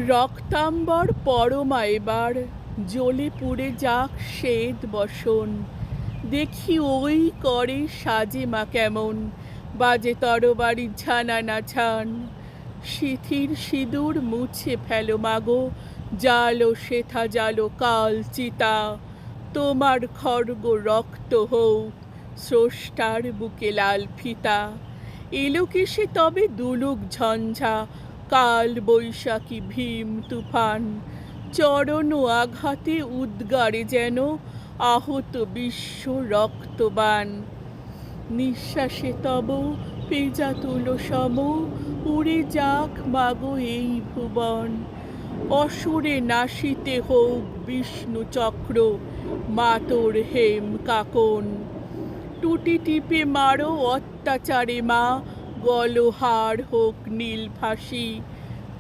রক্তাম্বর পরমা এবার জ্বলে পুড়ে যাক শ্বেত বসন। দেখি ওই করে সাজে মা কেমন, বাজে তরবারি ঝানানা ছান। সিথির সিঁদুর মুছে ফেলো মাগো, জালো শেথা জালো কাল চিতা। তোমার খর্গ রক্ত হোক স্রষ্টার বুকে লাল ফিতা। এলো কি সে তবে দুলুক ঝঞ্ঝা, কাল বৈশাখী ভীম তুফান। চরণ আঘাতে উদ্গারে যেন আহত বিশ্ব রক্তবান। নিঃশ্বাসে তব পেজা তুলো সম, উড়ে যাক মাগো এই ভুবন। অসুরে নাশিতে হোক বিষ্ণু চক্র, মাতর হেম কাকন। টুটি টিপে মারো অত্যাচারে মা, গলহার হোক নীল ফাঁসি।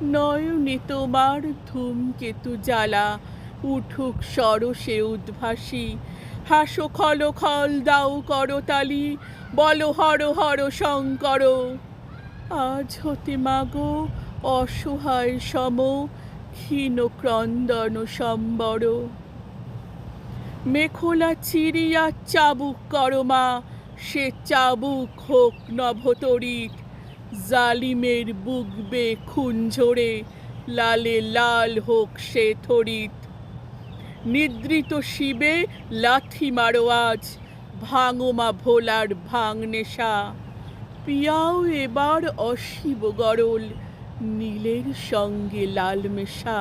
নয়নে তোমার ধূমকেতু জ্বালা, উঠুক সরসে উদ্ভাসী। হাসো খল খল দাও করতালি, বলো হর হর শঙ্কর। আজ হতে মাগো অসহায় সম, ক্ষীণ ক্রন্দন সম্বর। মেখলা চিরিয়া চাবুক করো মা, সে চাবুক হোক নভতরিত। জালিমের বুকবে খুন ঝরে, লালে লাল হোক সে থরিত। নিদ্রিত শিবে লাথি মারো আজ, ভাঙো মা ভোলার ভাঙ নেশা। পিয়াও এবার অশিব গরল, নীলের সঙ্গে লাল মেশা।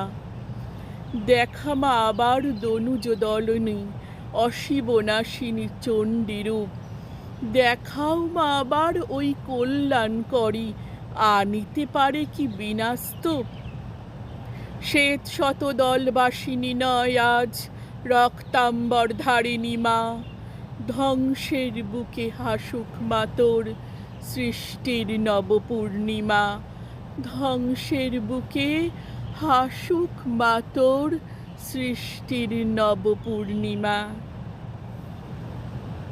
দেখা মা আবার দনুজ দলনী, অশিব নাশিনী চণ্ডী রূপ। দেখাও মা আবার ওই কল্যাণ করি, আনিতে পারে কি বিনাস্তূপ। শ্বেত শতদল বাসিনী নয় আজ, রক্তাম্বর ধারিণী মা। ধ্বংসের বুকে হাসুক মাতর, সৃষ্টির নবপূর্ণিমা। ধ্বংসের বুকে হাসুক মাতর, সৃষ্টির নবপূর্ণিমা।